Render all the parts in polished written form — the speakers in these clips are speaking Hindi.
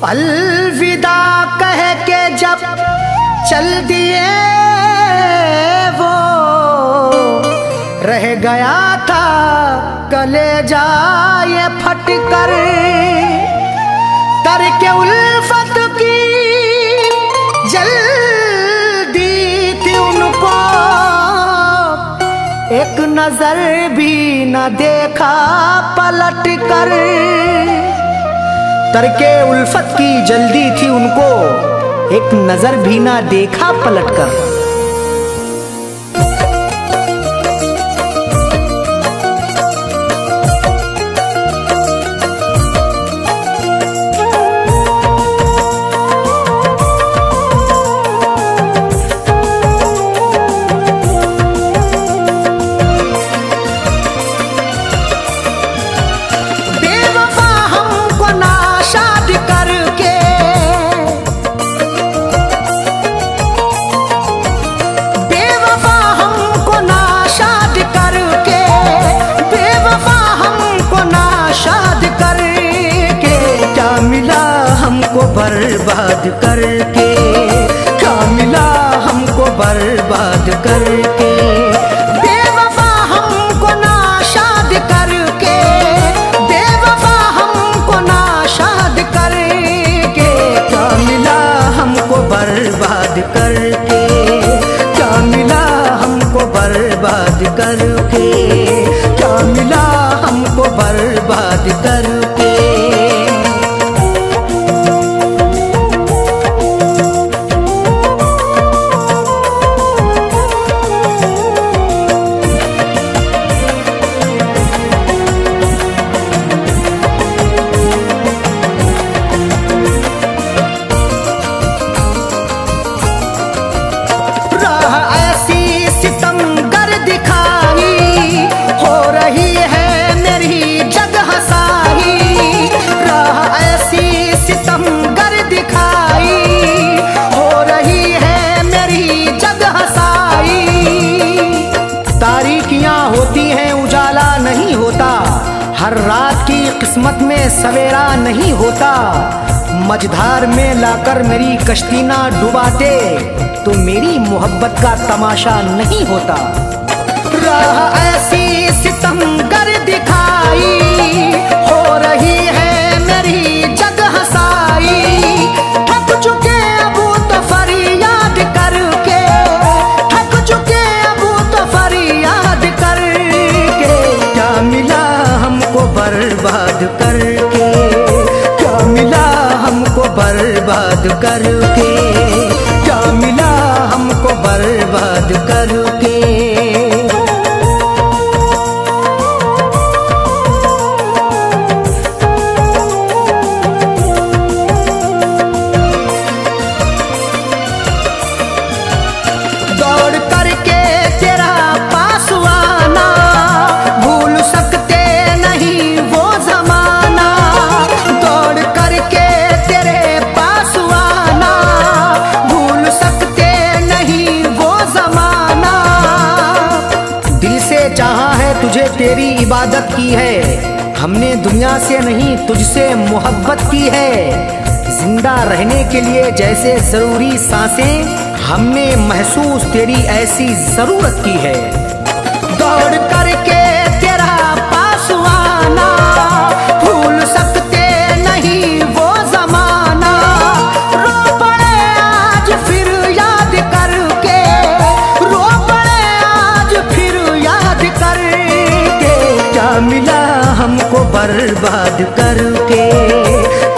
अलविदा कह के जब चल दिए वो, रह गया था कलेजा ये फटकर। तरके उल्फत की जल्दी थी उनको, एक नजर भी न देखा पलट कर। तरके उल्फत की जल्दी थी उनको, एक नजर भी ना देखा पलटकर। बर्बाद करके क्या मिला हमको बर्बाद करके। बेवफा हमको नाशाद करके, बेवफा हमको नाशाद करके क्या मिला हमको बर्बाद करके, क्या मिला हमको बर्बाद करके, क्या मिला हमको बर्बाद करके। हर रात की किस्मत में सवेरा नहीं होता। मझधार में लाकर मेरी कश्ती ना डुबाते तो मेरी मोहब्बत का तमाशा नहीं होता। राह ऐसी सितमगर दिखाई, हो रही है मेरी जग हसाई। थक चुके अबू तो फरियाद करके, थक चुके अबू तो फरियाद करके क्या मिला हमको बर्बाद करके, क्या मिला हमको बर्बाद करके, क्या मिला हमको बर्बाद करके। दौड़ करके तेरा पास आना, भूल सकते नहीं वो जमाना। दौड़ करके तेरे पास आना, भूल सकते नहीं वो जमाना। दिल से चाहा है तुझे, तेरी इबादत की है। हमने दुनिया से नहीं तुझसे मोहब्बत की है। जिंदा रहने के लिए जैसे जरूरी सांसें, हमने महसूस तेरी ऐसी जरूरत की है। दौड़ करके तेरा पास आना, भूल सकते नहीं वो जमाना। रो पड़े आज फिर याद करके, रो पड़े आज फिर याद करके क्या मिला हमको बर्बाद करके,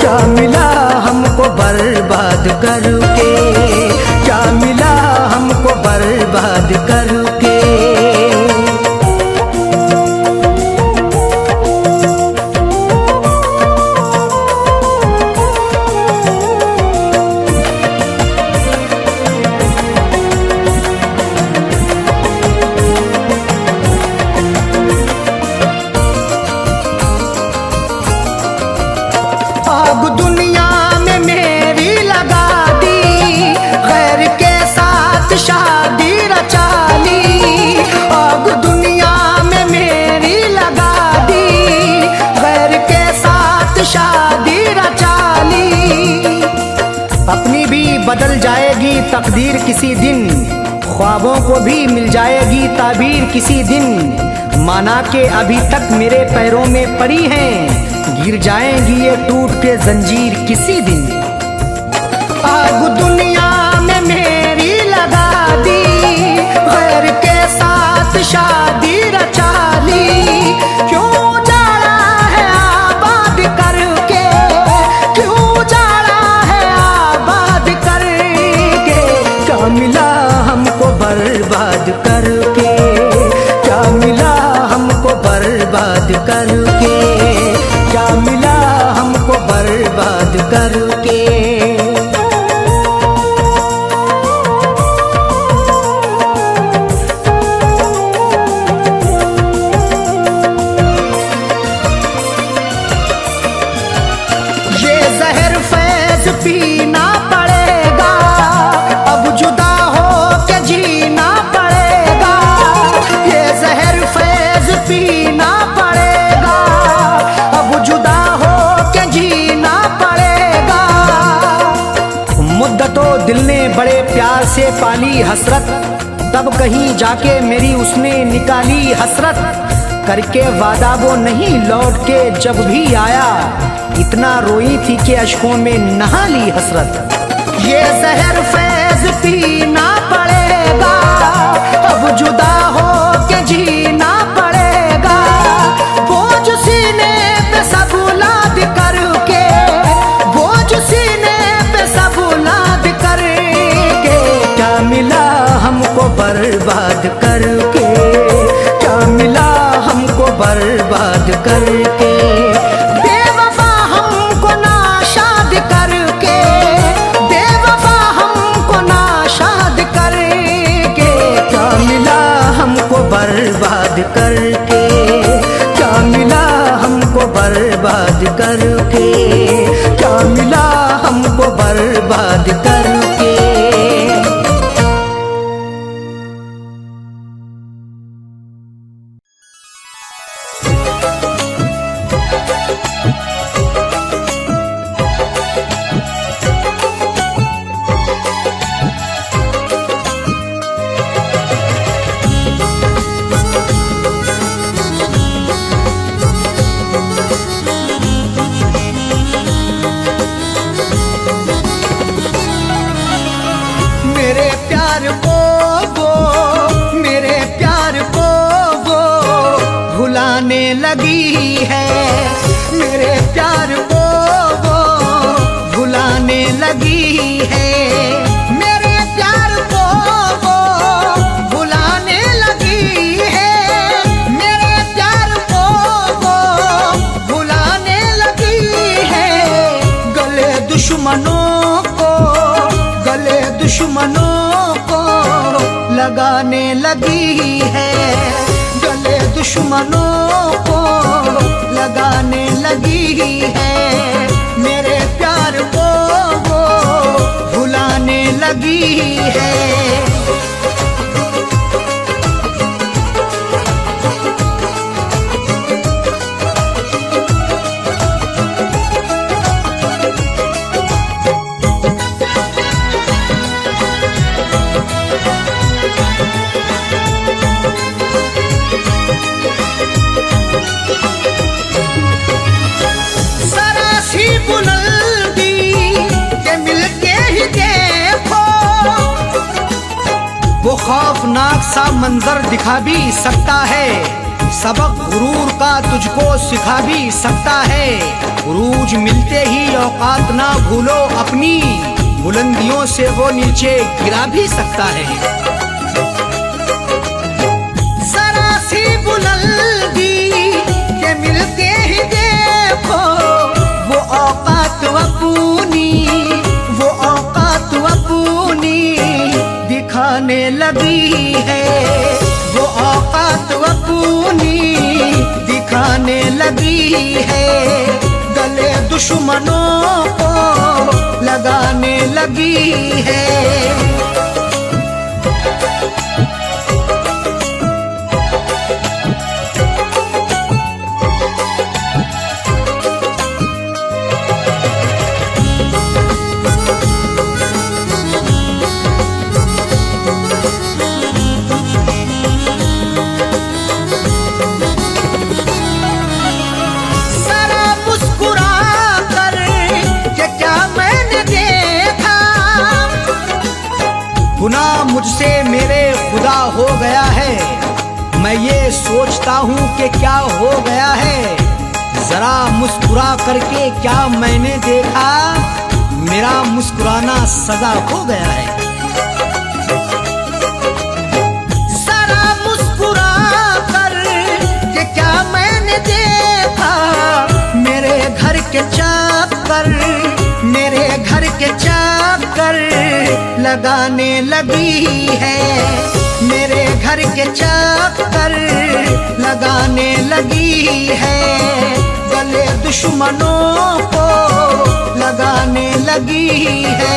क्या मिला हमको बर्बाद करके, क्या मिला हमको बर्बाद करके। तकदीर किसी दिन, ख्वाबों को भी मिल जाएगी ताबीर किसी दिन। माना के अभी तक मेरे पैरों में पड़ी हैं, गिर जाएंगी ये टूट के जंजीर किसी दिन। आग दुनिया में मेरी लगा दी, गैर के साथ शादी रचा ली। क्यों जाड़ा है आबाद करके, क्यों जाड़ा है आबाद करके। क्या मिला हमको बर्बाद करके, क्या मिला हमको बर्बाद करके, क्या मिला हमको बर्बाद करके। ये जहर फैज पीना पड़ेगा, अब जुदा हो के जीना पड़ेगा। ये जहर फैज पीना पड़ेगा, अब जुदा हो के जीना पड़ेगा। मुद्दतों दिल ने बड़े प्यार से पाली हसरत, तब कहीं जाके मेरी उसने निकाली हसरत। करके वादा वो नहीं लौट के जब भी आया, इतना रोई थी कि अश्कों में नहा ली हसरत। ये जहर फैज पीना पड़ेगा, अब जुदा हो के जीना पड़ेगा। बोझ सीने पे सब लाद करके, बोझ सीने पे सब लाद करके। क्या मिला हमको बर्बाद करके, क्या मिला हमको बर्बाद करके। बेवफा हमको नाशाद करके, बेवफा हमको नाशाद करके। क्या मिला हमको बर्बाद करके, क्या मिला हमको बर्बाद करके, क्या मिला हमको बर्बाद करके। मेरे प्यार को वो, मेरे प्यार को वो भुलाने लगी है। मेरे प्यार को वो भुलाने लगी है। मेरे प्यार को वो भुलाने लगी है। मेरे प्यार को वो भुलाने लगी है। गले दुश्मनों को, गले दुश्मनों को लगाने लगी है। गले दुश्मनों को लगाने लगी है। मेरे प्यार को वो भुलाने लगी है। वो खौफनाक सा मंजर दिखा भी सकता है, सबक गुरूर का तुझको सिखा भी सकता है। गुरूज मिलते ही औकात ना भूलो अपनी, बुलंदियों से वो नीचे गिरा भी सकता है। जरा सी बुलंदी के मिलते ही देखो, वो औकात अपनी, वो औकात अपनी दिखाने लगी है। वो औकात अपनी दिखाने लगी है। गले दुश्मनों को लगाने लगी है। तुझसे मेरे खुदा हो गया है। मैं ये सोचता हूँ कि क्या हो गया है, जरा मुस्कुरा करके क्या मैंने देखा, मेरा मुस्कुराना सजा हो गया है। जरा मुस्कुरा कर के क्या मैंने देखा, मेरे घर के चक्कर, मेरे घर के चक्कर लगाने लगी है, मेरे घर के चक्कर लगाने लगी है, गले दुश्मनों को लगाने लगी है।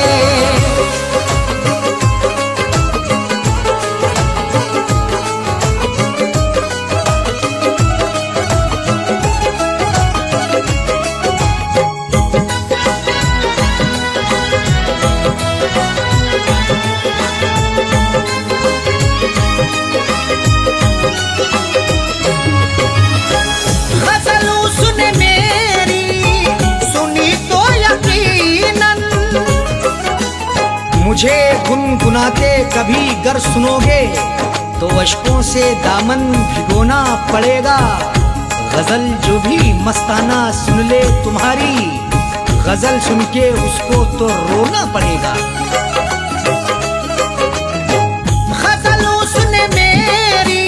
मुझे गुनगुनाते कभी गर सुनोगे तो अश्कों से दामन भिगोना पड़ेगा। गजल जो भी मस्ताना सुन ले तुम्हारी, गजल सुन के उसको तो रोना पड़ेगा। गजल उसने मेरी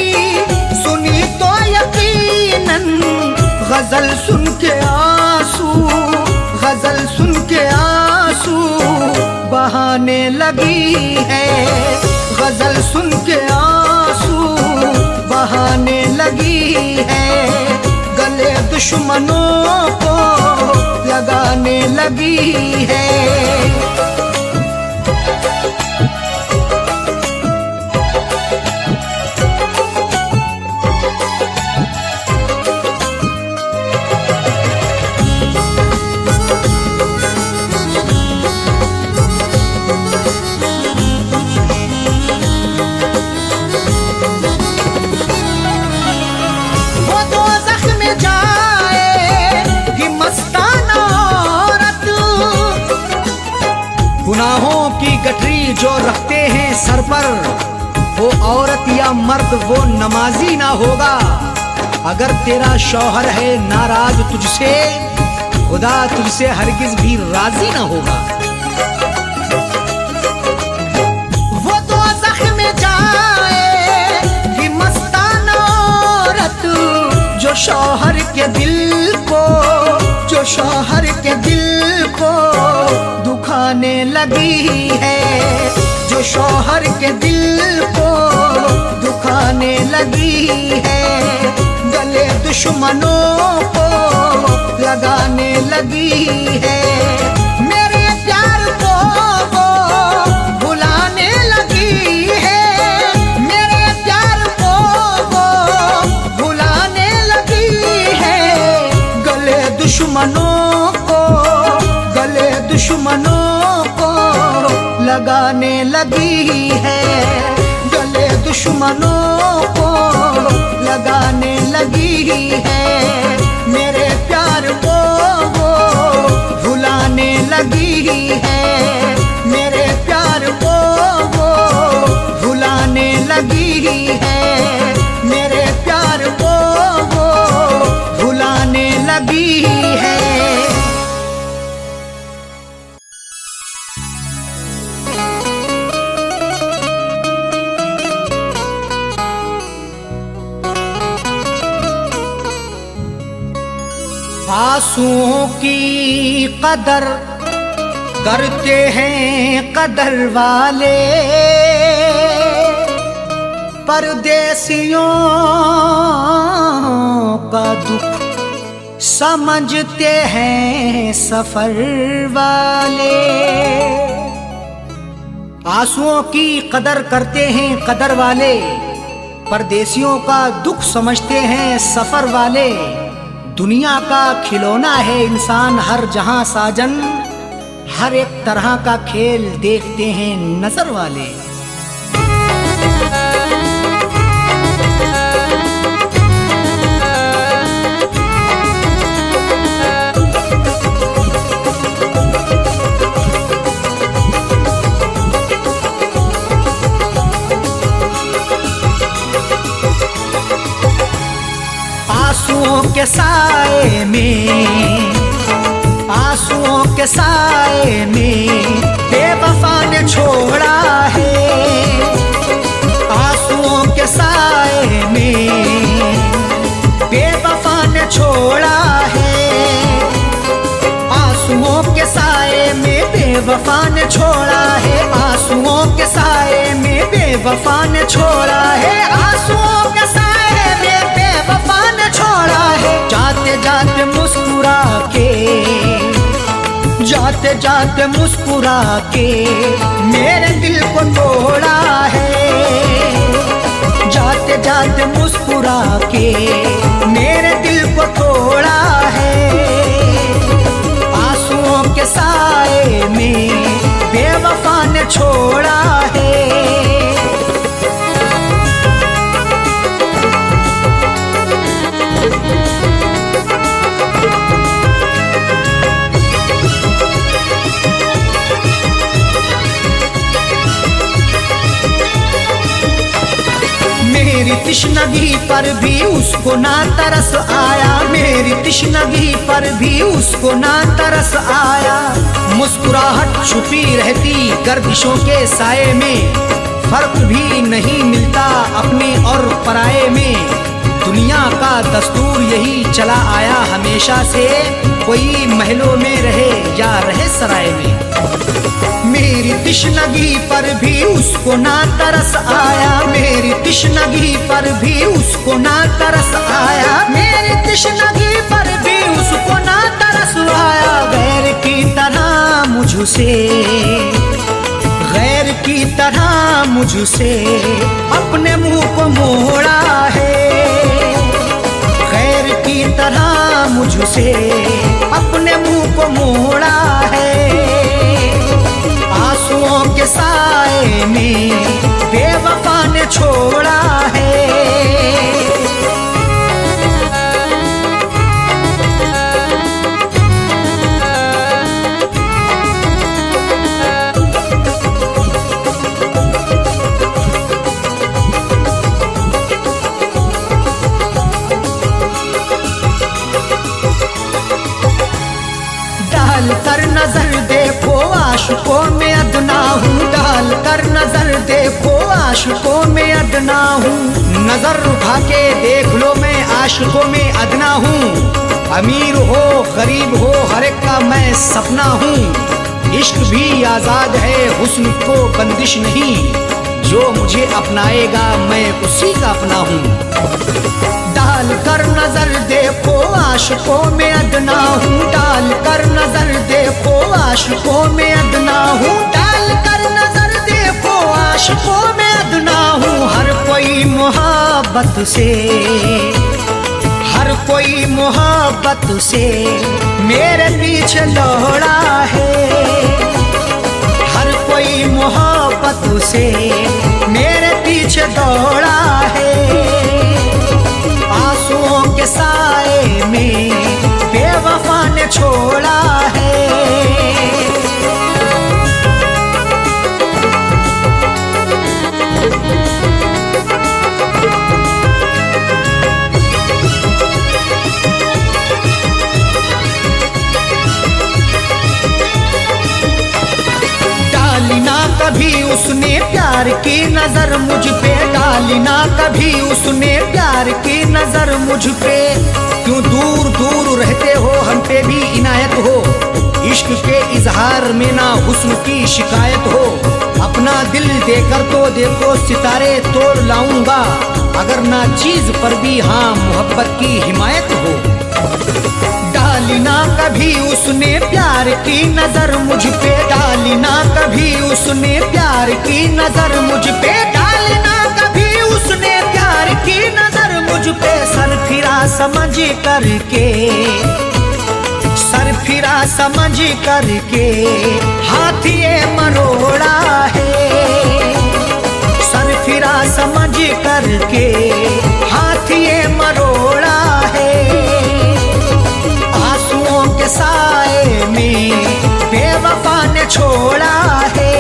सुनी तो यकीनन, गजल सुन के आंसू, गजल सुन के आंसू बहाने लगी है, गजल सुन के आंसू बहाने लगी है, गले दुश्मनों को लगाने लगी है। गुनाहों की गठरी जो रखते हैं सर पर, वो औरत या मर्द वो नमाजी ना होगा। अगर तेरा शौहर है नाराज तुझसे, खुदा तुझसे हरगिज भी राजी ना होगा। वो दोज़ख में जाएगी मस्ताना औरत, जो शौहर के दिल को, जो शौहर के दिल को दुखाने लगी है, जो शौहर के दिल को दुखाने लगी है, गले दुश्मनों को लगाने लगी है। मेरे प्यार को वो भुलाने लगी है, मेरे प्यार को वो भुलाने लगी है, गले दुश्मनों को, गले दुश्मनों को लगाने लगी है, गले दुश्मनों को लगाने लगी है। मेरे प्यार को वो भुलाने लगी है, मेरे प्यार को वो भुलाने लगी है, मेरे प्यार को वो भुलाने लगी है। आंसुओं की कदर करते हैं कदर वाले, परदेसियों का दुख समझते हैं सफर वाले। आंसुओं की कदर करते हैं कदर वाले, परदेसियों का दुख समझते हैं सफर वाले। दुनिया का खिलौना है इंसान हर जहां साजन, हर एक तरह का खेल देखते हैं नजर वाले। आंसुओं के साए में, आंसुओं के साए में बेवफा ने छोड़ा है। आंसुओं के साए में बेवफा ने छोड़ा है। आंसुओं के साए में बेवफा ने छोड़ा है। आंसुओं के साए में बेवफा ने छोड़ा है। आंसुओं के साए में बेवफा ने छोड़ा है। जाते जाते मुस्कुरा के, जाते जाते मुस्कुरा के मेरे दिल को तोड़ा है। जाते जाते मुस्कुरा के मेरे दिल को तोड़ा है। आंसुओं के साए में बेवफा ने छोड़ा है। मेरी तिश्नगी पर भी उसको ना तरस आया। मेरी तिश्नगी पर भी उसको ना तरस आया। मुस्कुराहट छुपी रहती गर्दिशों के साए में। फर्क भी नहीं मिलता अपने और पराये में। दुनिया का दस्तूर यही चला आया हमेशा से, कोई महलों में रहे या रहे सराय में। मेरी तिश्नगी पर भी उसको ना तरस आया। मेरी तिश्नगी पर भी उसको ना तरस आया। मेरी तिश्नगी पर भी उसको ना तरस आया। गैर की तरह मुझसे, गैर की तरह मुझसे अपने मुंह को मोड़ा है। गैर की तरह मुझसे अपने मुंह को मोड़ा है। आंसुओं के साए में बेवफा ने छोड़ा है। डाल कर नजर देखो आशिकों में अदना हूँ। डाल कर नजर देखो आशिकों में अदना हूँ। नजर उठा के देख लो मैं आशिकों में अदना हूँ। अमीर हो गरीब हो हर एक का मैं सपना हूँ। इश्क भी आजाद है हुस्न को बंदिश नहीं। जो मुझे अपनाएगा मैं उसी का अपना हूँ। डाल कर नजर देखो आशिकों में अदना हूँ। डाल कर नजर देखो आशिकों में अदना हूँ। डाल कर नजर देखो आशिकों में अदना हूँ। हर कोई मोहब्बत से, हर कोई मोहब्बत से मेरे पीछे दौड़ा है। हर कोई मोहब्बत से मेरे पीछे दौड़ा है। आंसुओं के साए में बेवफा ने छोड़ा है। डाली ना कभी उसने प्यार की नजर मुझ पे। डाली ना कभी उसने प्यार की नजर मुझ पे। क्यों दूर दूर रहते हो हम पे भी इनायत हो। इश्क के इजहार में ना हुस्न की शिकायत हो। अपना दिल देकर तो देखो सितारे तोड़ लाऊंगा। अगर ना चीज पर भी हाँ मोहब्बत की हिमायत हो। डाली ना कभी उसने प्यार की नजर मुझ पे। डाली ना कभी उसने प्यार की नजर मुझ पे। डाली ना कभी उसने प्यार की नजर मुझ पे। सर फिरा समझ करके, सर फिरा समझ करके हाथ ये मरोड़ा है। सर फिरा समझ करके हाथ ये मरोड़ा है। आंसुओं के साए में बेवफा ने छोड़ा है।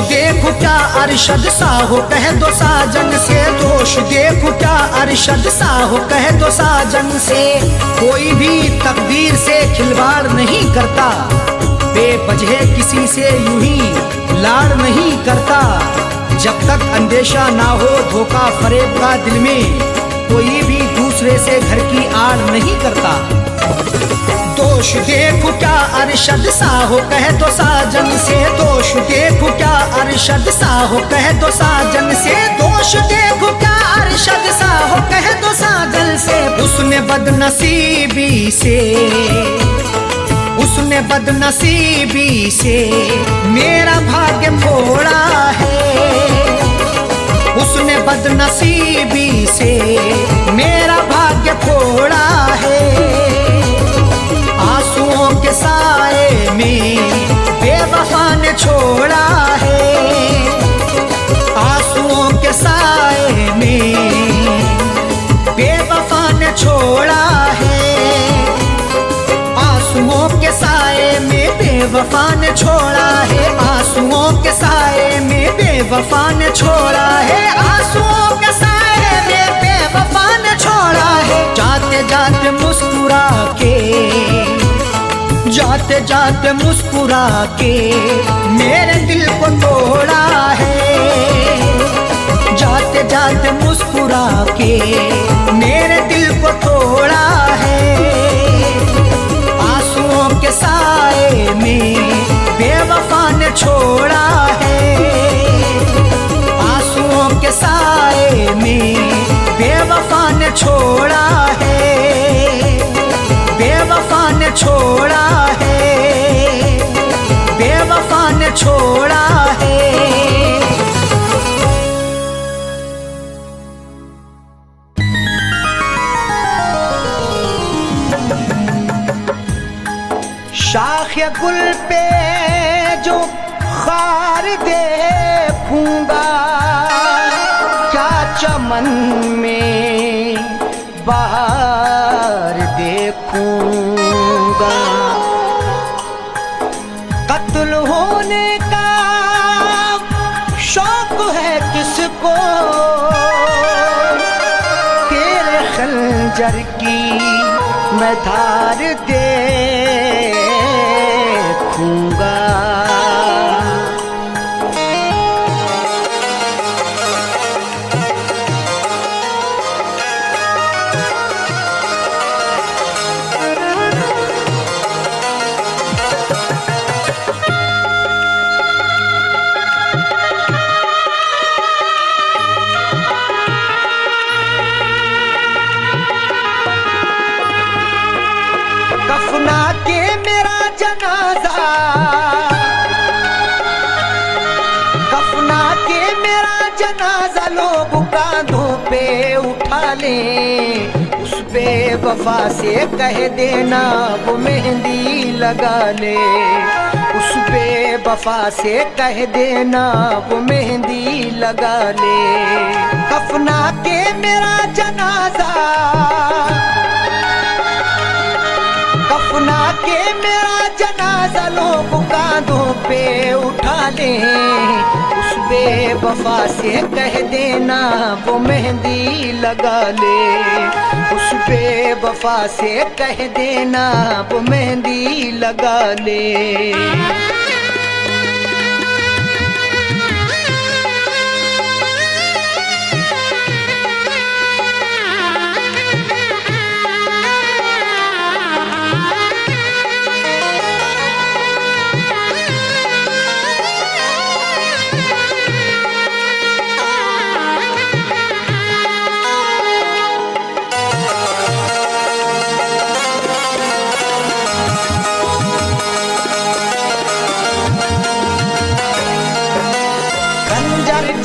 देखो क्या अरशद सा हो कह दो साजन से, दोष देखो क्या अरशद सा हो कह दो साजन से। कोई भी तकदीर से खिलवाड़ नहीं करता, बेवजह किसी से यूं ही लाड़ नहीं करता। जब तक अंदेशा ना हो धोखा फरेब का दिल में, कोई भी दूसरे से घर की आड़ नहीं करता। दोष देखो क्या अरशद सा हो कह दो साजन से, दोष देखो क्या अरशद सा हो कह दो साजन से। दोष देखो क्या अरशद सा हो कह दो साजन से। उसने बदनसीबी से, उसने बदनसीबी से मेरा भाग्य फोड़ा है। उसने बदनसीबी से मेरा भाग्य फोड़ा है। आंसुओं के साए में बेवफा ने छोड़ा है। आंसुओं के साए में बेवफा ने छोड़ा है। आंसुओं के साए में बेवफा ने छोड़ा है। आंसुओं के साए में बेवफा ने छोड़ा है। आंसुओं के साए में बेवफा ने छोड़ा है। जाते जाते मुस्कुरा के, जाते जाते मुस्कुरा के मेरे दिल को तोड़ा है। जाते जाते मुस्कुरा के मेरे दिल को तोड़ा है। आंसुओं के साए में बेवफा ने छोड़ा है। आंसुओं के साए में बेवफा ने छोड़ा है। बेवफा ने छोड़ा है। बेवफा ने छोड़ा है। शाख गुल पे जो खार देखूंगा, क्या चमन में बहार देखूंगा। कत्ल होने का शौक है किसको, तेरे खंजर की मैं धार देखूंगा। कफना के मेरा जनाजा, कफना के मेरा जनाजा लोग कांधों पे उठा लें। उस बेवफा से कह देना वो मेहंदी लगा ले। उस बेवफा से कह देना वो मेहंदी लगा ले। कफना के मेरा जनाजा, कफना के मेरा जनाजा लोग कांधों पे उठा लें। उस बेवफा से कह देना वो मेहंदी लगा ले। उस बेवफा से कह देना वो मेहंदी लगा ले।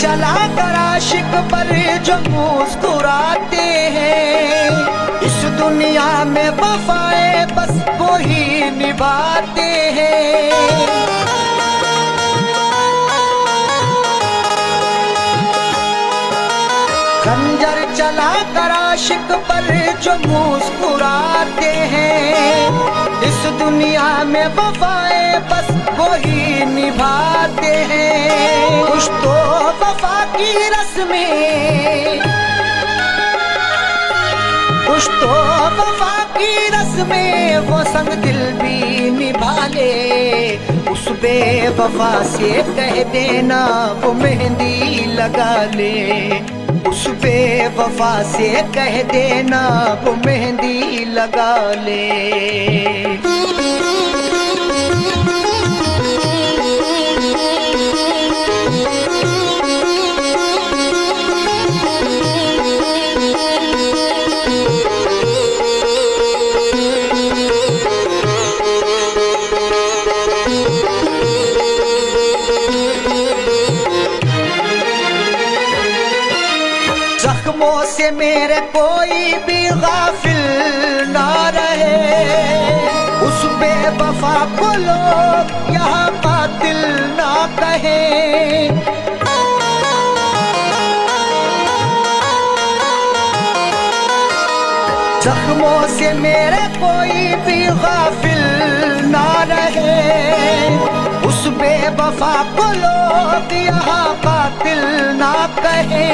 चला कर आशिक पर जो मुस्कुराते हैं, इस दुनिया में वफाए बस वो ही निभाते हैं। खंजर चला कर आशिक पर जो मुस्कुराते हैं, इस दुनिया में वफाए बस को ही निभाते हैं। कुछ तो वफा की रस्में, कुछ तो वफा की रस्में वो संग दिल भी निभा ले। उस बेवफा से कह देना वो मेहंदी लगा ले। उस बेवफा से कह देना वो मेहंदी लगा ले। जख्मों से मेरे कोई भी गाफिल ना रहे। उस बेवफा को लोग यहाँ कातिल ना कहे। जख्मों से मेरे कोई भी गाफिल ना रहे। उस बेवफा को लोग यहाँ कातिल ना कहे।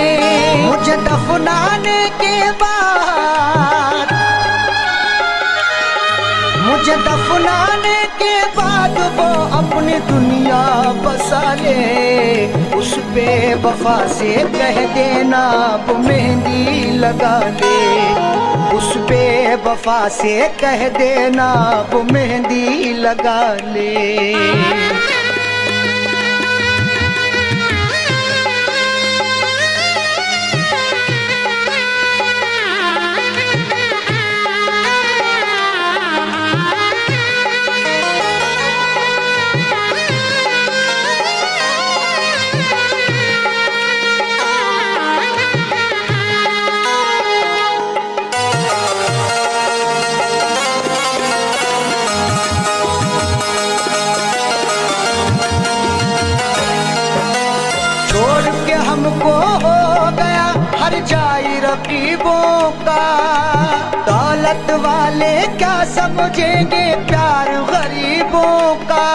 मुझे दफनाने के बाद, मुझे दफनाने के बाद वो अपनी दुनिया बसा ले। उस बेवफा से कह देना वो मेहंदी लगा ले। उस बेवफा से कह देना वो मेहंदी लगा ले। हमको हो गया हर जाई रकीबों का। दौलत वाले क्या समझेंगे प्यार गरीबों का।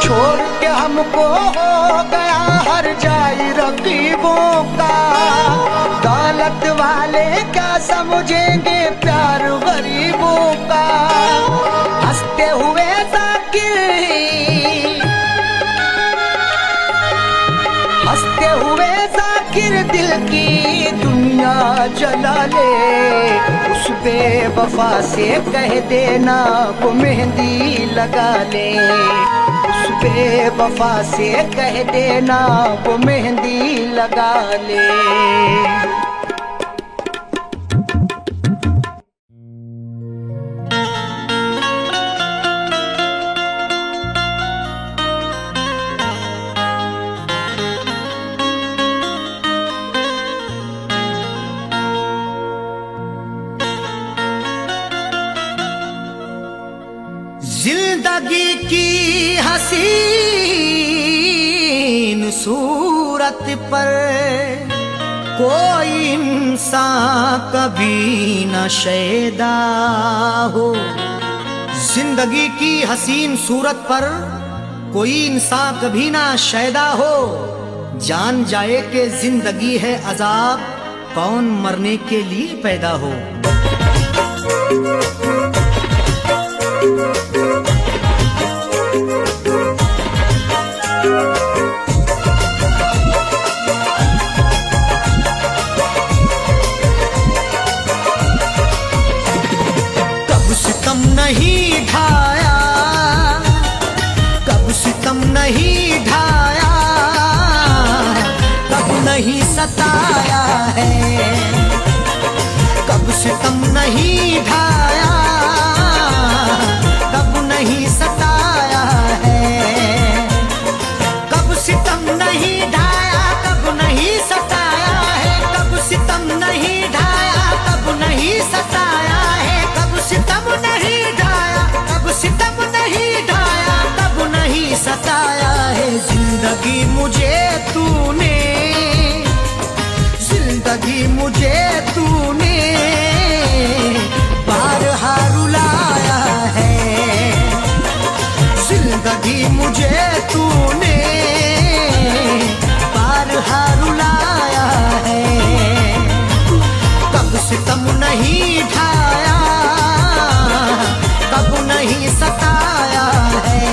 छोड़ के हमको हो गया हर जाई रकीबों का। दौलत वाले क्या समझेंगे प्यार गरीबों का। हंसते हुए जाकिर, हंसते हुए जाकिर दिल की दुनिया जला ले। उस बेवफा से कह देना वो मेहंदी लगा ले। उस बेवफा से कह देना वो मेहंदी लगा ले। जिंदगी की हसीन सूरत पर कोई इंसान कभी न शैदा हो। जिंदगी की हसीन सूरत पर कोई इंसान कभी ना शैदा हो। जान जाए कि जिंदगी है अजाब, कौन मरने के लिए पैदा हो। कब सितम नहीं ढाया, कब सितम नहीं ढाया, कब नहीं सताया है। कब सितम नहीं ढाया, कब नहीं नहीं ढाया, कब नहीं सताया है।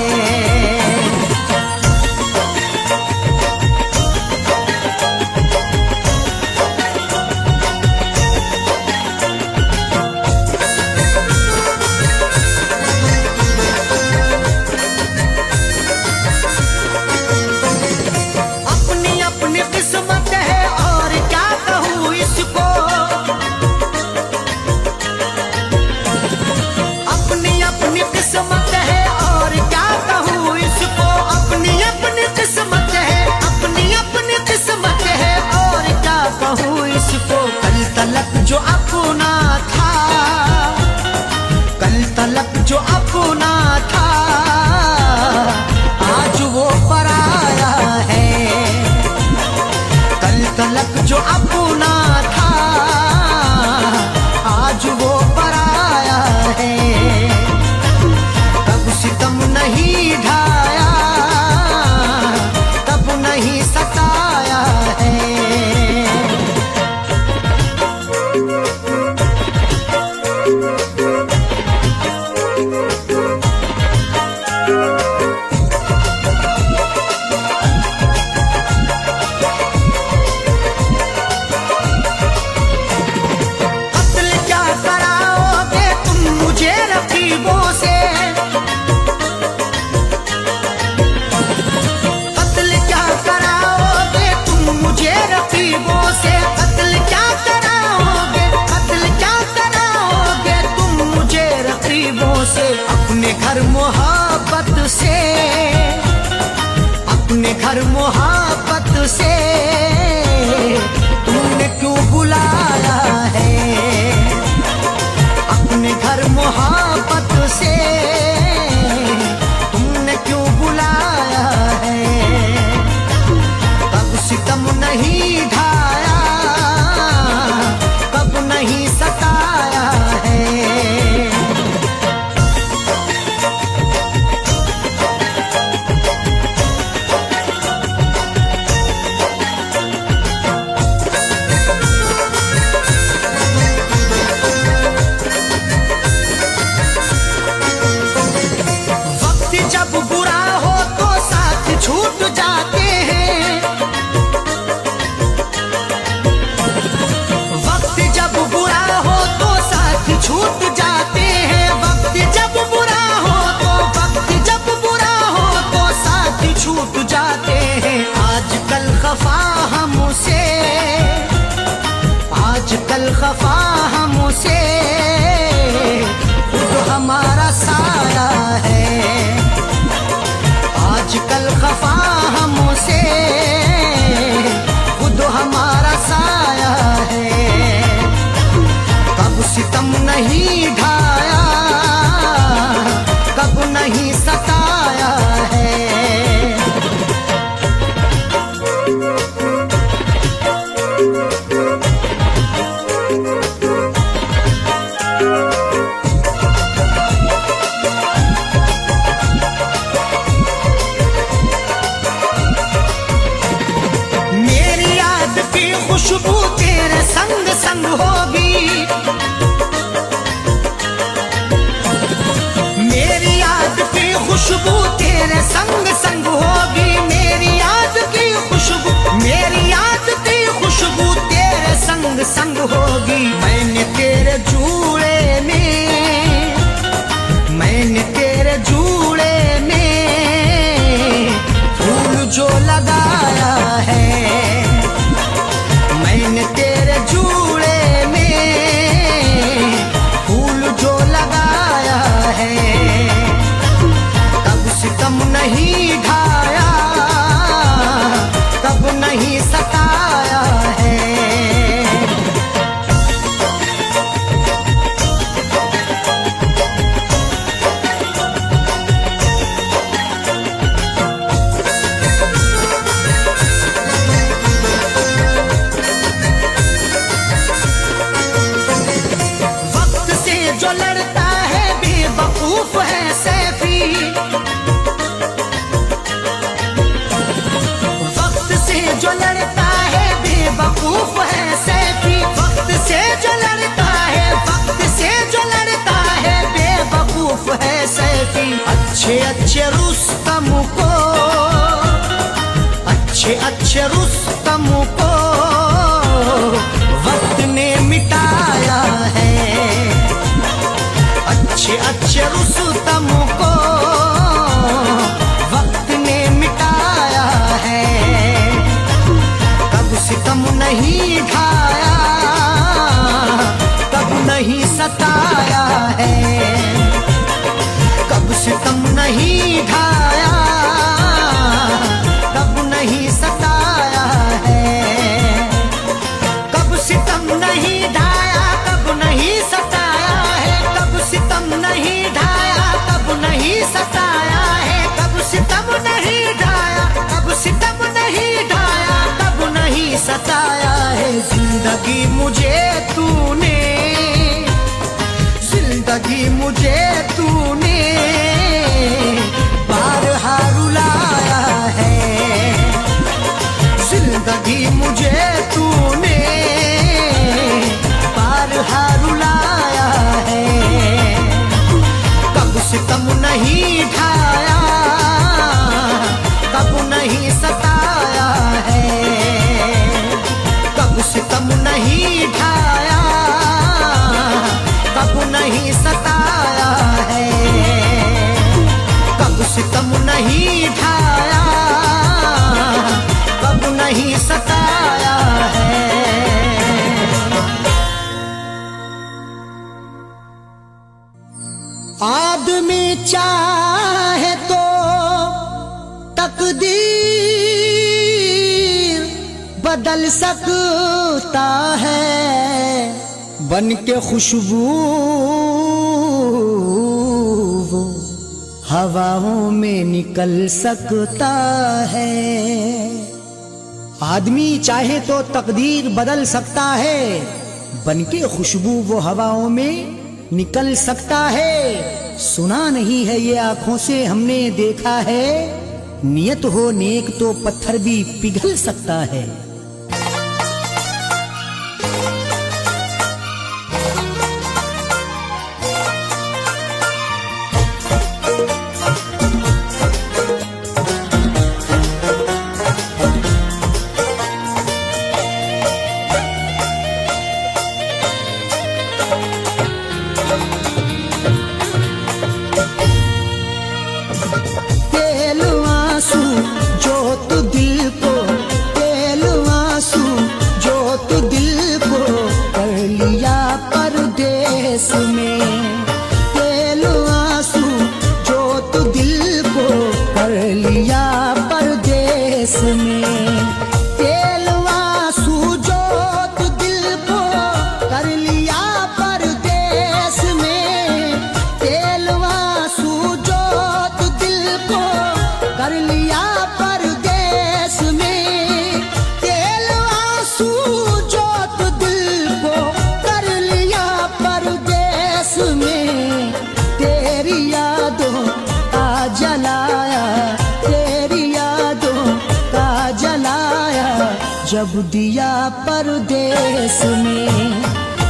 अपनी अपनी किस्मत है और क्या कहूँ इसको, अपनी अपनी किस्मत है और क्या कहूँ इसको, अपनी अपनी किस्मत है, अपनी अपनी किस्मत है और क्या कहूँ इसको। कल तलक जो अपना था, कल तलक जो अपना था, आज वो पराया है। कल तलक जो अपना था, आज वो पराया है। कब सितम नहीं ढाया, कब नहीं सताया है। कत्ल क्या कराओगे तुम मुझे रकीबों से, कत्ल क्या कराओगे तुम मुझे रकीबों से, कत्ल क्या कराओगे, कत्ल क्या कराओगे तुम मुझे रकीबों से। अपने घर मोहब्बत से, अपने घर मोहब्बत से तुमने क्यों बुलाया है। अपने घर मोहब्बत से तुमने क्यों बुलाया है। कब सितम नहीं ढाया, कब नहीं सताया है। वक्त जब बुरा हो तो साथ छूट जाते हैं, वक्त जब बुरा हो तो साथ छूट जाते हैं। वक्त जब बुरा हो तो, वक्त जब बुरा हो तो साथ छूट जाते हैं। आजकल खफा हमसे, आजकल खफा हमसे खुद हमारा साया है। आजकल खफा हमसे खुद हमारा साया है। कब सितम नहीं ढाया, कब नहीं सताया है। मेरी याद की खुशबू तेरे संग संग होगी, अच्छे रुस्तम को वक्त ने मिटाया है, अच्छे अच्छे रुस्तम को वक्त ने मिटाया है। कब सितम नहीं ढाया, कब नहीं सताया है, कब सितम नहीं ढाया, कब नहीं सताया है। कब सितम नहीं ढाया, कब नहीं सताया है, कब सितम नहीं ढाया, कब नहीं सताया है, कब सितम नहीं ढाया, कब सितम नहीं ढाया, कब नहीं सताया है। जिंदगी मुझे तूने, जिंदगी मुझे तूने बारहा रुलाया है, जिंदगी मुझे तूने बारहा रुलाया है। कब सितम नहीं ढाया, कब नहीं सताया है, कब सितम नहीं ढाया, कब नहीं सताया है, कब सितम नहीं ढाया, कब नहीं सताया है। आदमी चाहे तो तकदीर बदल सकता है, बन के खुशबू वो हवाओं में निकल सकता है। आदमी चाहे तो तकदीर बदल सकता है, बन के खुशबू वो हवाओं में निकल सकता है। सुना नहीं है ये आंखों से हमने देखा है, नियत हो नेक तो पत्थर भी पिघल सकता है। जब दिया परदेस में,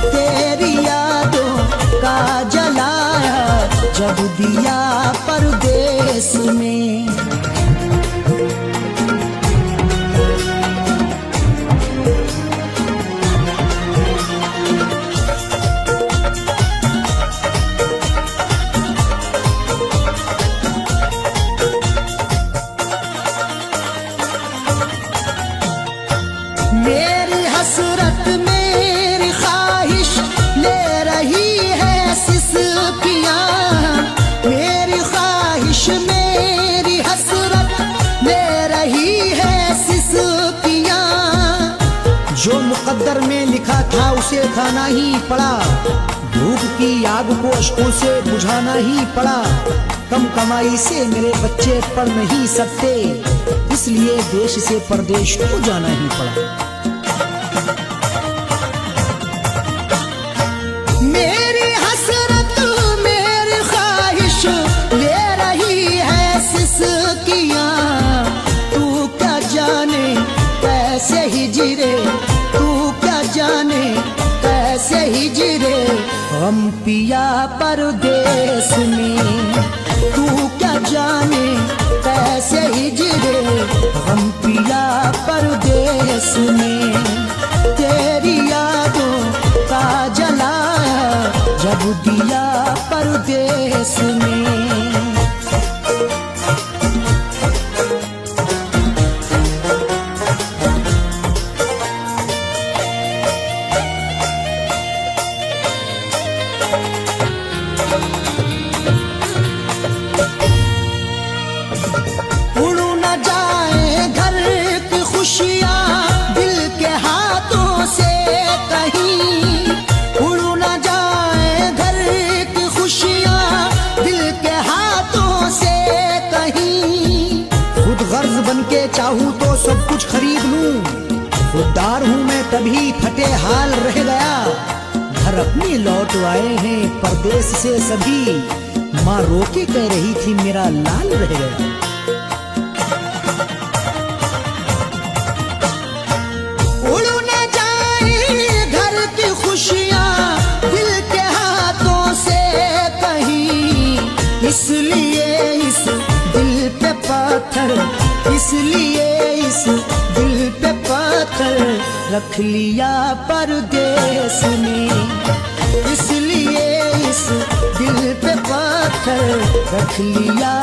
तेरी यादों का जलाया जब दिया परदेस में। मेरी हसरत मेरी ख्वाहिश ले रही है सिसकियाँ, मेरी ख्वाहिश मेरी हसरत ले रही है सिसकियाँ। जो मुकद्दर में लिखा था उसे खाना ही पड़ा, भूख की आग को अश्कों से बुझाना ही पड़ा। कम कमाई से मेरे बच्चे पढ़ नहीं सकते, इसलिए देश से परदेश को जाना ही पड़ा। मेरी हसरत मेरी ख्वाहिश ले रही है सिसकियाँ, तू क्या जाने कैसे हिजरे, तू क्या जाने कैसे हिजरे। गम पिया परदेस में, तू क्या जाने कैसे हिजरे गम पिया परदेस में। तेरी यादों का जलाया जब दिया परदेस में। चाहूं तो सब कुछ खरीद लूं, खुददार हूं मैं तभी फटे हाल रह गया। घर अपनी लौट आए हैं परदेस से सभी, माँ रोके कह रही थी मेरा लाल रह गया। उड़ न जाए घर की खुशियां दिल के हाथों से कहीं, इसलिए इस दिल पे पत्थर, इसलिए इस दिल पे पत्थर रख लिया परदेस में। इसलिए इस दिल पे पत्थर रख लिया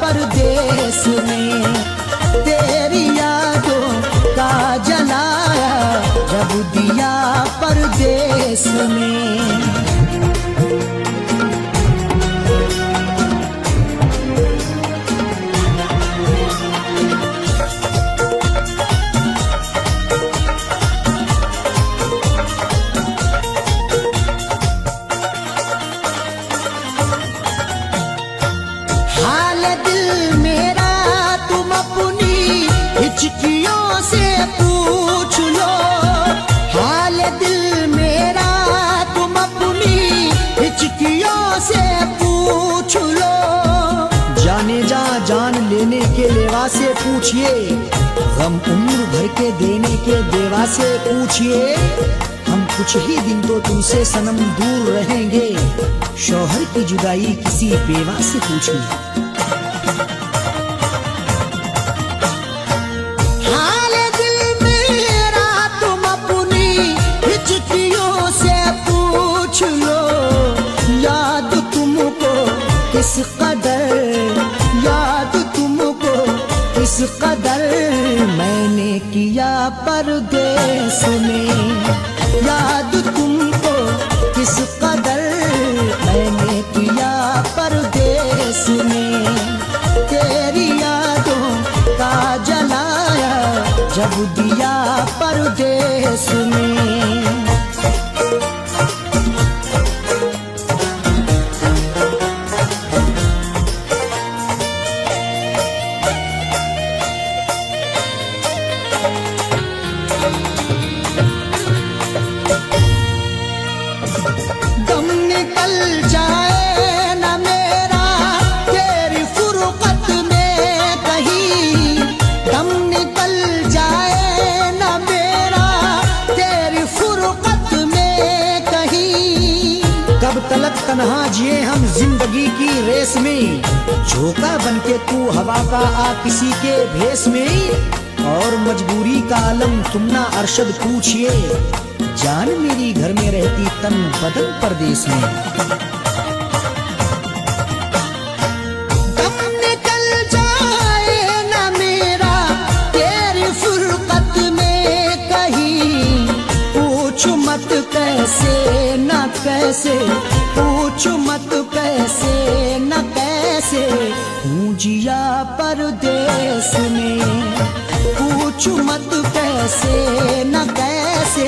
परदेस में। तेरी यादों का जलाया जब दिया परदेस में। हिचकियों से पूछ लो हाल दिल मेरा, तुम अपनी हिचकियों से पूछ लो। जाने जा जान लेने के लेवा से पूछिए, गम उम्र भर के देने के देवा से पूछिए। हम कुछ ही दिन तो तुमसे सनम दूर रहेंगे, शौहर की जुदाई किसी बेवा से पूछिए। किस कदर याद तुमको, किस कदर मैंने किया परदेस में। याद तुमको किस कदर मैंने किया परदेस में। तेरी यादों का जलाया जब दिया परदेस में। तलक तन्हा जिए हम जिंदगी की रेस में, झोंका बनके तू हवा का आ किसी के भेस में। और मजबूरी का आलम तुम ना अरशद पूछिए, जान मेरी घर में रहती तन बदन परदेस में। दम निकल जाए ना मेरा तेरी फुरकत में कहीं, पूछ मत कैसे न कैसे, पूछ मत कैसे न कैसे हूँ जिया परदेस में। पूछ मत कैसे न कैसे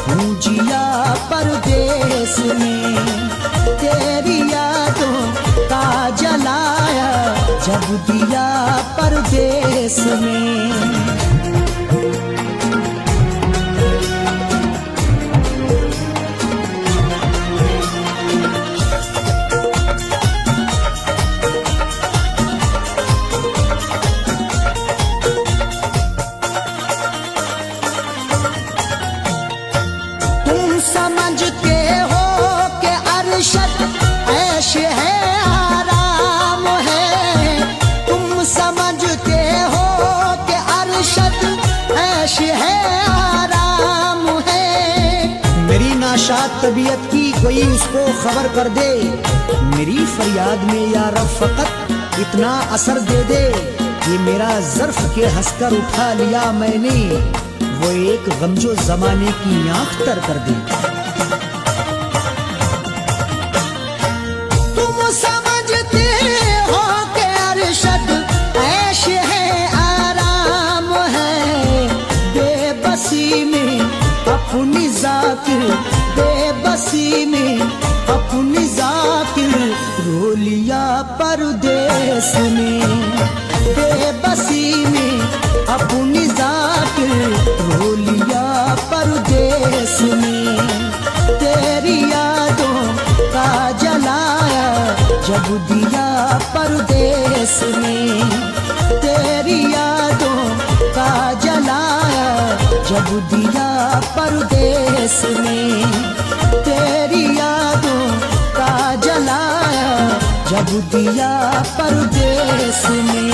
हूँ जिया परदेस में। तेरी यादों का जलाया जब दिया परदेस में। समझते हो कि अरशद ऐश है आराम है, तबीयत की कोई उसको खबर कर दे, मेरी फरियाद में या रब फकत इतना असर दे दे, ये मेरा ज़र्फ के हंसकर उठा लिया मैंने, वो एक गमजो जमाने की आंख तर कर दे। तुम समझते हो कि अरशद ऐश है, आराम है, बेबसी में अपनी जाकिर, बेबसी में अपनी जाकिर रो लिया परदेस में, बेबसी में अपनी जाकिर रो लिया परदेस में। तेरी यादों का जलाया जब दिया परदेस में, तेरी यादों का जलाया जब दिया परदेस में, तेरी यादों का जलाया जब दिया परदेस में।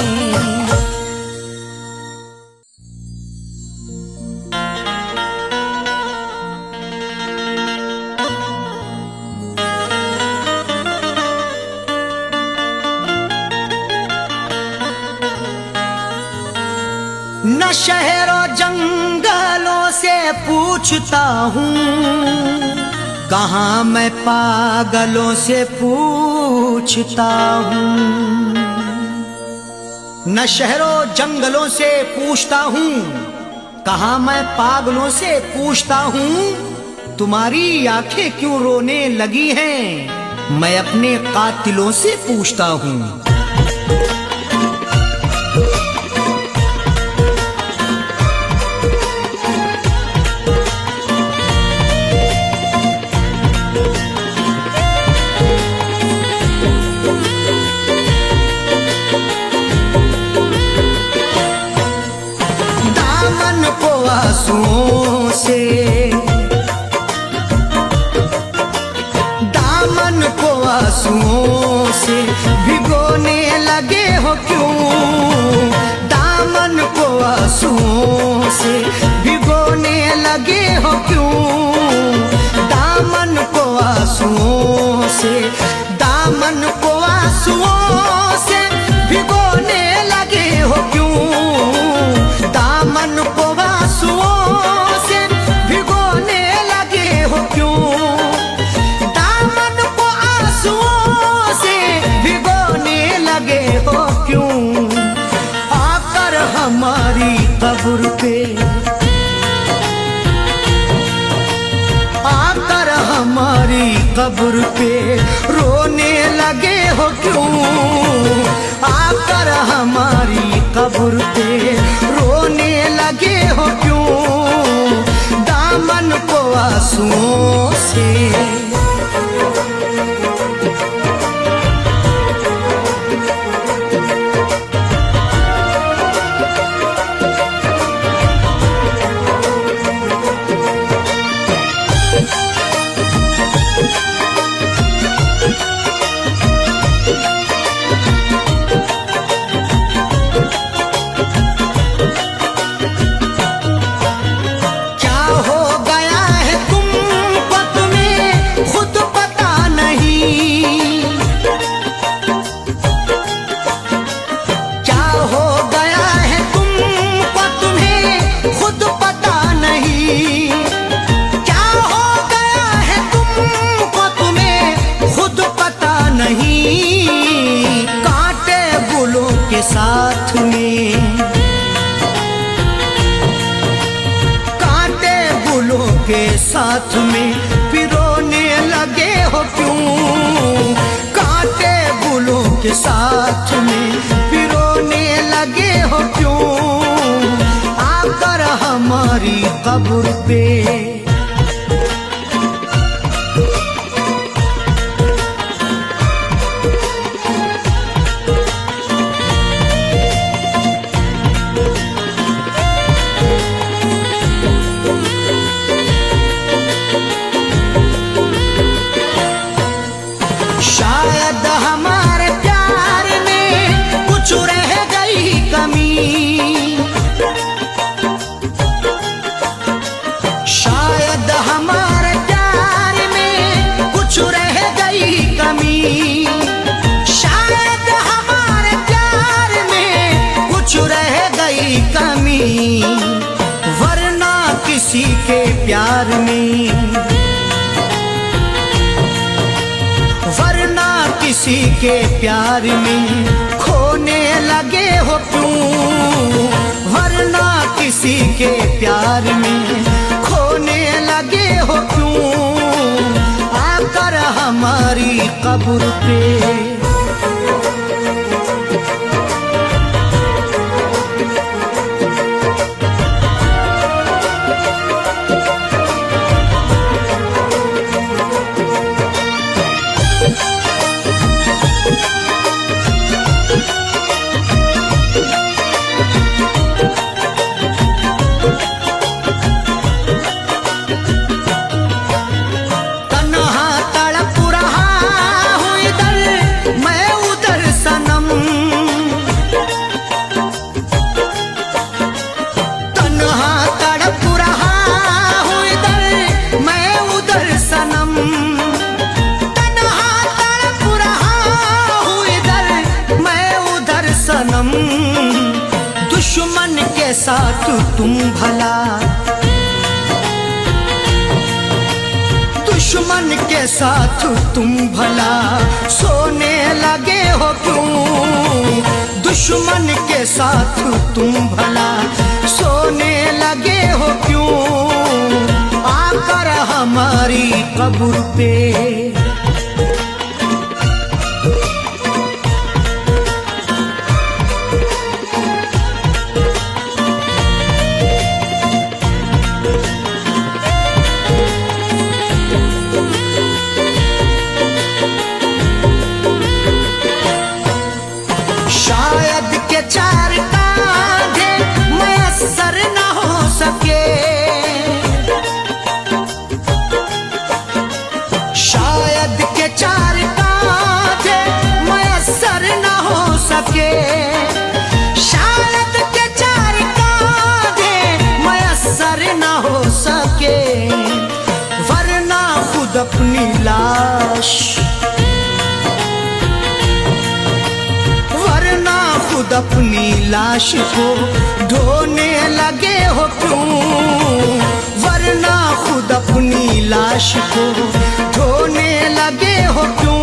न शहरों जंगलों से पूछता हूँ, कहाँ मैं पागलों से पूछता हूँ। न शहरों जंगलों से पूछता हूँ, कहाँ मैं पागलों से पूछता हूँ। तुम्हारी आंखें क्यों रोने लगी हैं, मैं अपने कातिलों से पूछता हूँ। आंसुओं से दामन को आंसुओं से भिगोने लगे हो क्यों, दामन को आंसुओं से भिगोने लगे हो क्यों, दामन को आंसुओं से, दामन को आंसुओं से भिगोने लगे हो क्यों, दामन को आंसुओं से भिगोने लगे हो क्यों, दामन को आंसुओं से भिगोने लगे हो क्यों। आकर हमारी कब्र पे, आकर हमारी कब्र पे रोने लगे हो क्यों, आकर हमारी कब्र पे रोने लगे हो क्यों, दामन को आंसुओं से। साथ में कांटे गुलों के साथ में पिरोने लगे हो क्यों, कांटे गुलों के साथ में पिरोने लगे हो क्यों, आकर हमारी कब्र पे। शायद हमारे प्यार में कुछ रह गई कमी, शायद किसी के प्यार में खोने लगे हो क्यों, वरना किसी के प्यार में खोने लगे हो क्यों, आकर हमारी कब्र पे। दुश्मन के साथ तुम भला, दुश्मन के साथ तुम भला सोने लगे हो क्यों, दुश्मन के साथ तुम भला सोने लगे हो क्यों, आकर हमारी कब्र पे। शायद के चार कांधे मयस्सर न हो सके, शायद के चार कांधे मयस्सर न हो सके, शायद के चार कांधे मयस्सर न हो सके, वरना खुद अपनी लाश, खुद अपनी लाश को ढोने लगे हो क्यों, वरना खुद अपनी लाश को ढोने लगे हो क्यों,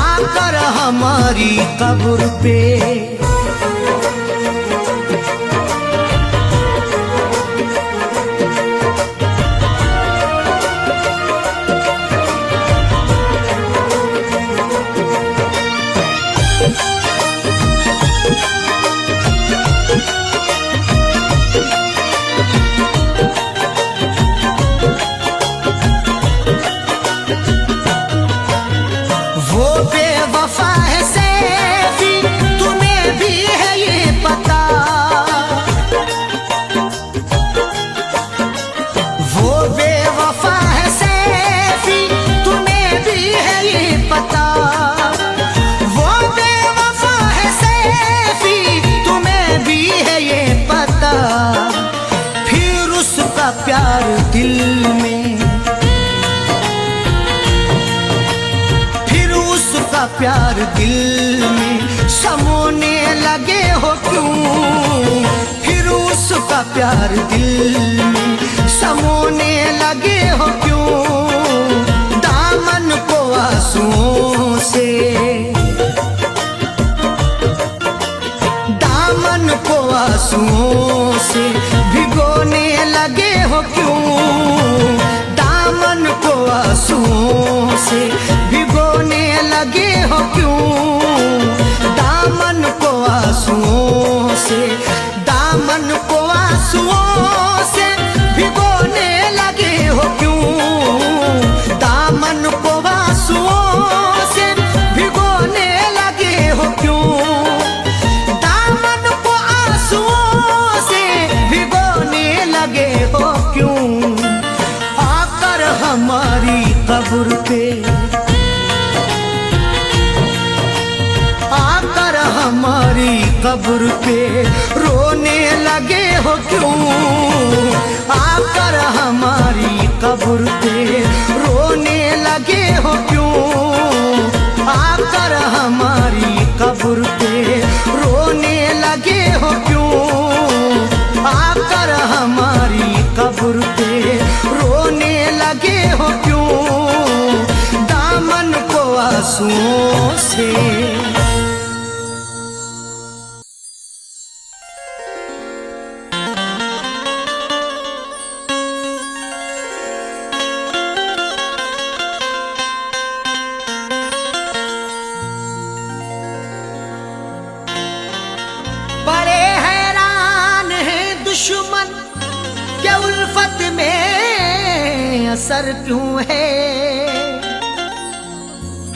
आकर हमारी कब्र पे। वो बेवफा है सैफी, तुम्हें भी है ये पता, वो बेवफा है सैफी, तुम्हें भी है ये पता, वो बेवफा है सैफी, तुम्हें भी है ये पता, फिर उसका प्यार दिल में, प्यार दिल में समोने लगे हो क्यों, फिर उसका प्यार दिल में समोने लगे हो क्यों, दामन को आंसुओं से, दामन को आंसुओं से भिगोने लगे हो क्यों, दामन को आंसुओं से भिगोने लगे हो क्यों, दामन को आंसुओं से, दामन को आंसुओं से भिगोने लगे हो क्यों, दामन को आंसुओं से भिगोने लगे हो क्यों, दामन को आंसुओं से भिगोने लगे हो क्यों, आकर हमारी कब्र पे, आकर हमारी कब्र पे रोने लगे हो क्यों, आकर हमारी कब्र पे रोने लगे हो क्यों, आकर हमारी कब्र पे रोने लगे हो क्यों, आकर हमारी कब्र पे रोने लगे हो क्यों, दामन को आंसुओं से। बड़े हैरान हैं दुश्मन के उल्फत में असर क्यों है,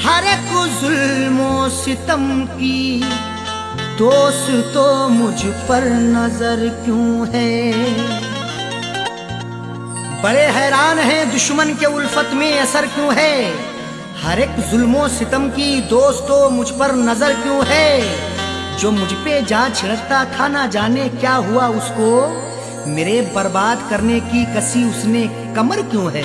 हर एक जुल्मो सितम की दोस्त तो मुझ पर नजर क्यों है। बड़े हैरान हैं दुश्मन के उल्फत में असर क्यों है, हर एक जुल्मो सितम की दोस्त तो मुझ पर नजर क्यों है। जो मुझ पे जा छिड़कता था ना जाने क्या हुआ उसको, मेरे बर्बाद करने की कसी उसने कमर क्यों है।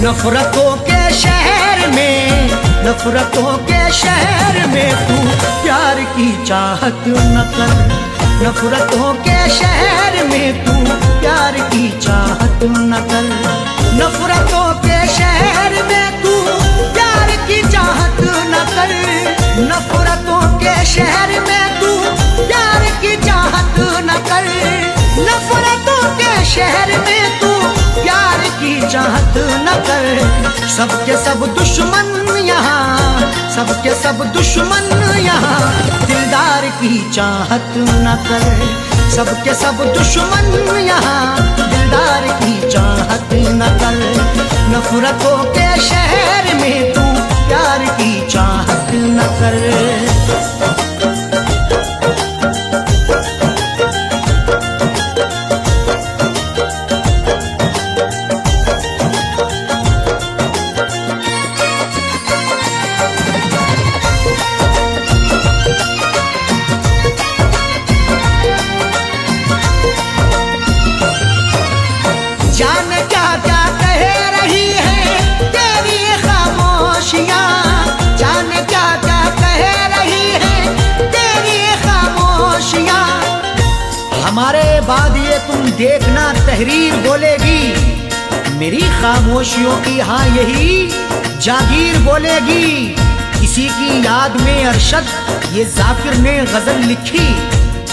नफरतों के शहर में, नफरतों के शहर में तू प्यार की चाहत न कर। नफरतों के शहर में तू प्यार की चाहत न कर। नफरतों के शहर में तू प्यार की चाहत न कर। नफरतों के शहर में तू प्यार की चाहत न कर। नफरतों के शहर में तू प्यार की चाहत न कर। सबके सब दुश्मन यहाँ, सबके सब दुश्मन यहाँ दिलदार की चाहत न कर। सबके सब दुश्मन यहाँ दिलदार की चाहत न कर। नफरतों के शहर में तू प्यार की चाहत न कर। हमारे बाद ये तुम देखना तहरीर बोलेगी, मेरी खामोशियों की हाँ यही जागीर बोलेगी। किसी की याद में अरशद ये जाकिर ने गजल लिखी,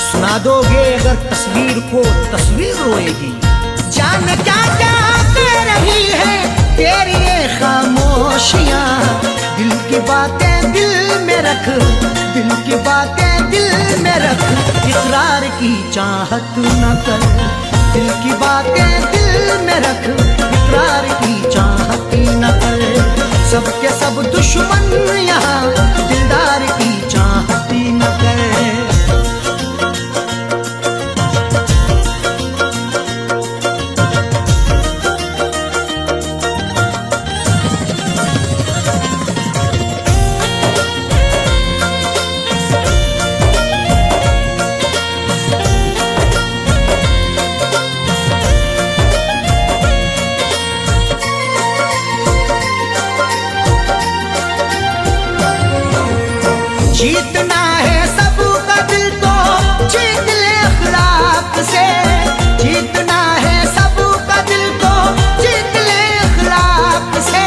सुना दोगे अगर तस्वीर को तस्वीर रोएगी। जान क्या क्या कह रही है तेरी ये खामोशियाँ, दिल की बातें दिल में रख, दिल की बातें दिल में रख। इकरार की चाहत न कर, दिल की बातें दिल में रख। इकरार की चाहत न कर। सबके सब दुश्मन यहाँ दिलदार की चाहत न कर। जीतना है सबका दिल तो जीत ले अखलाक से। जीतना है सबका दिल तो जीत ले अखलाक से।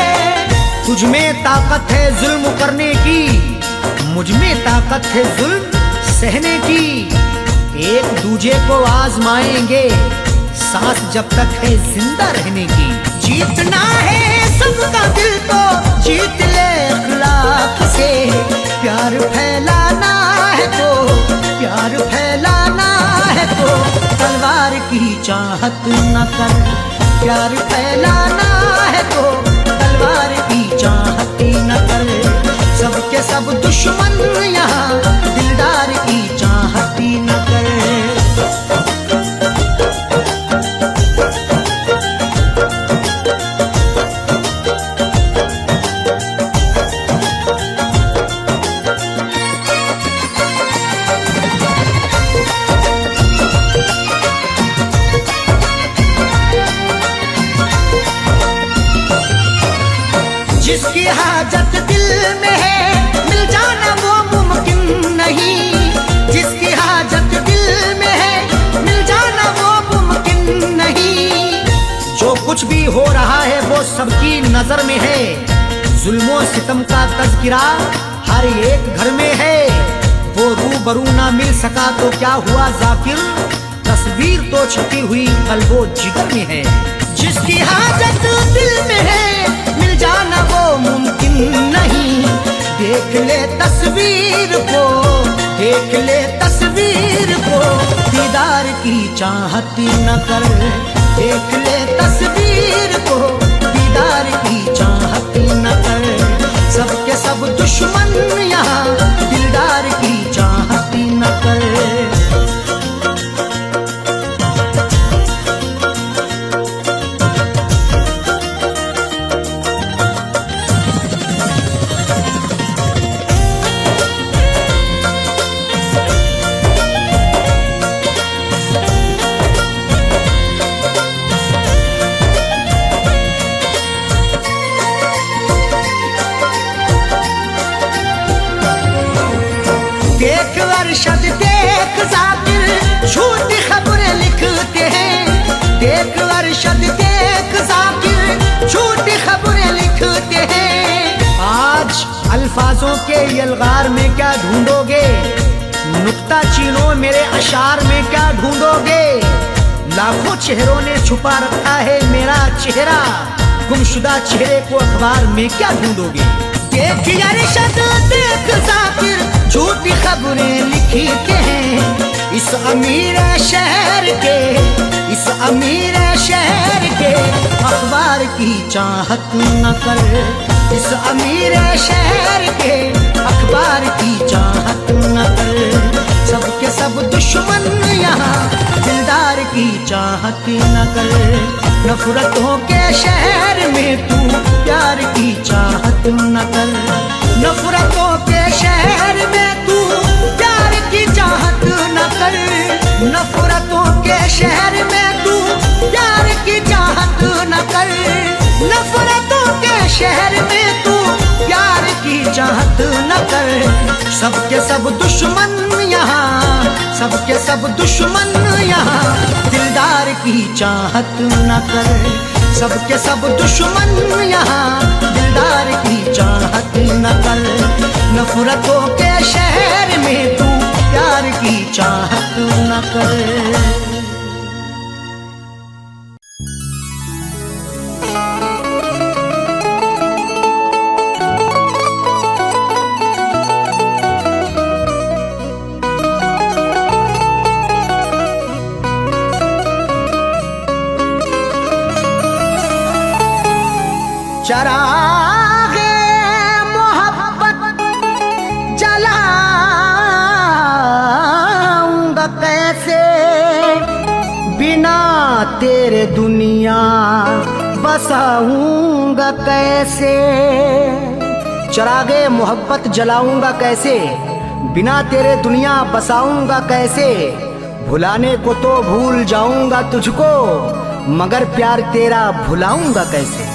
तुझ में ताकत है जुल्म करने की, मुझ में ताकत है जुल्म सहने की। एक दूजे को आजमाएंगे सांस जब तक है जिंदा रहने की। जीतना है सबका दिल तो जीत ले अखलाक से। प्यार फैलाना है तो, प्यार फैलाना है तो तलवार की चाहत न कर। प्यार फैलाना है तो तलवार की चाहत न कर। सबके सब दुश्मन यहाँ दिलदार की चाहत न कर। सबकी नजर में है, जुल्मो सितम का तज़किरा हर एक घर में है। वो रूबरू ना मिल सका तो क्या हुआ जाकिर, तस्वीर तो छपी हुई कल्बो जिगर में है। जिसकी हाजत दिल में है मिल जाना वो मुमकिन नहीं। देख ले तस्वीर को, देख ले तस्वीर को, दीदार की चाहत न कर। देख ले तस्वीर को, दीदार की चाहत न कर। सबके सब दुश्मन यहाँ, दिलदार की चाहत न कर। देख अरशद देख जाकिर झूठी खबरें लिखते हैं। देख अरशद देख जाकिर झूठी खबरें लिखते हैं। आज अल्फाजों के यलगार में क्या ढूंढोगे, नुक्ता चीनो मेरे अशार में क्या ढूंढोगे। लाखों चेहरों ने छुपा रखा है मेरा चेहरा, गुमशुदा चेहरे को अखबार में क्या ढूंढोगे। देख अरशद देख जाकिर झूठी खबरें लिखते हैं। इस अमीर शहर के, इस अमीर शहर के अखबार की चाहत न कर। इस अमीर शहर के अखबार की चाहत न कर। सबके सब दुश्मन यहाँ, दिलदार की चाहत न कर। नफरतों के शहर में तू प्यार की चाहत न कर। नफरतों के शहर में तू प्यार की चाहत न कर। नफरतों के शहर में तू प्यार की चाहत न कर। नफरतों के शहर में तू प्यार की चाहत न कर। सबके सब दुश्मन यहाँ, सबके सब दुश्मन यहाँ, दिलदार की चाहत न कर। सबके सब दुश्मन यहाँ, दिलदार की चाहत न कर। नफरतों के शहर में तू प्यार की चाहत न कर। चरागे मोहब्बत जलाऊंगा कैसे, बिना तेरे दुनिया बसाऊंगा कैसे। चरागे मोहब्बत जलाऊंगा कैसे, बिना तेरे दुनिया बसाऊंगा कैसे। भुलाने को तो भूल जाऊंगा तुझको, मगर प्यार तेरा भुलाऊंगा कैसे।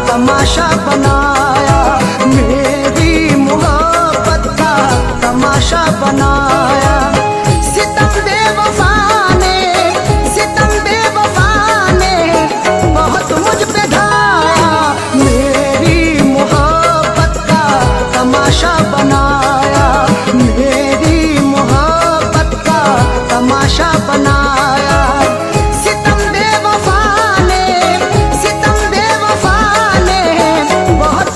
तमाशा बनाया, मेरी मोहब्बत का तमाशा बनाया। सितम बेवफा ने, सितम बेवफा ने बहुत मुझ पे ढाया। मेरी मोहब्बत का तमाशा बनाया, मेरी मोहब्बत का तमाशा बनाया। सितम बेवफा ने, सितम बेवफा ने बहुत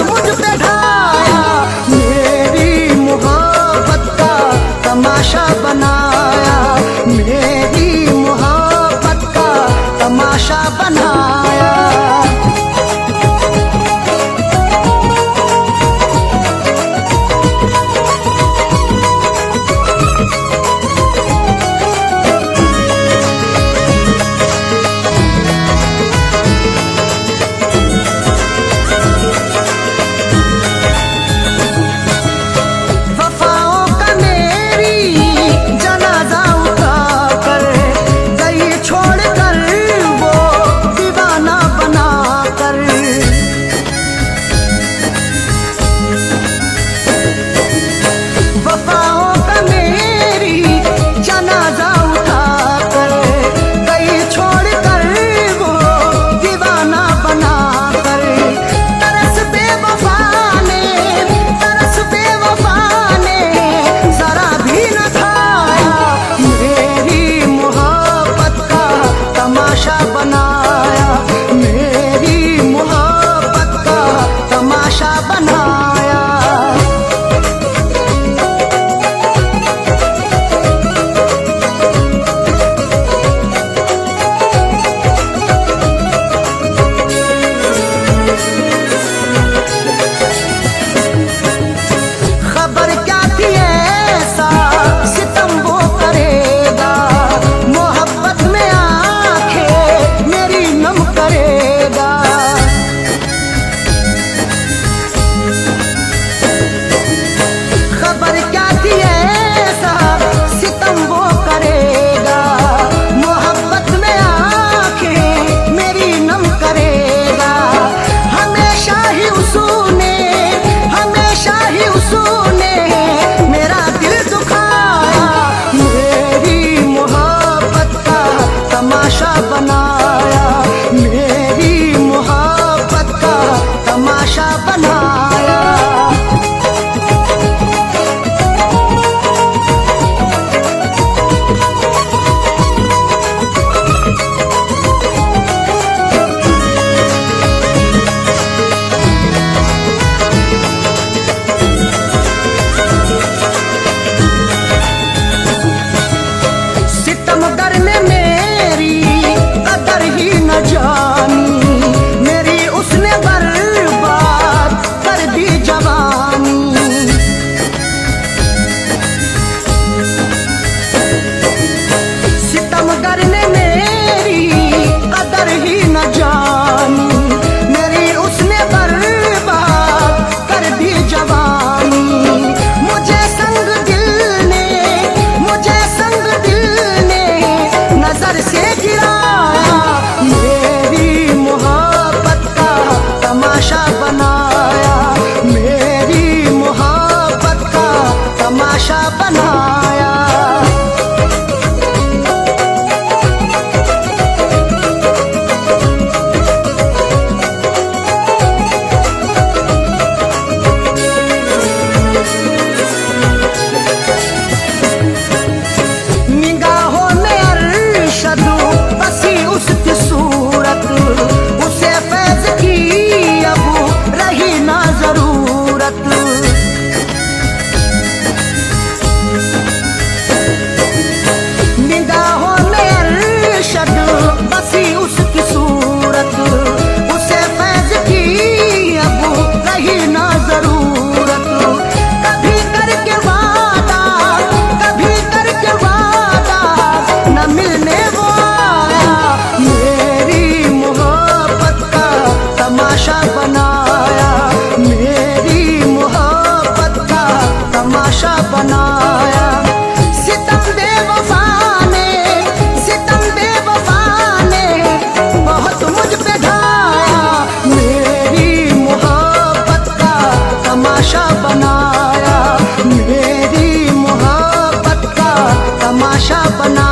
तमाशा बनाया। सितमगर ने मेरी कदर ही न जानी, मेरी उसने बर्बाद कर दी जवानी। सितमगर ने मेरी कदर ही न जानी, मेरी उसने बर्बाद कर दी जवानी। मुझे संग दिल ने, मुझे संग दिल ने नजर से गिराया, मेरी मोहब्बत का तमाशा बनाया, मेरी मोहब्बत का तमाशा बनाया। निगाहों में अरशद बसी उसकी सूरत, उसे फैज़ की अब रही ना जरूरत। निगाहों में अरशद बसी उसकी सूरत, उसे फैज़ की अब रही ना जरूरत। कभी करके वादा, कभी करके वादा न मिलने वो आया, मेरी मोहब्बत का तमाशा बनाया, मेरी मोहब्बत का तमाशा बनाया। सितम बेवफा ने, सितम बेवफा ने बहुत मुझ पे ढाया, मेरी मोहब्बत का तमाशा बनाया, मेरी मोहब्बत का तमाशा बनाया।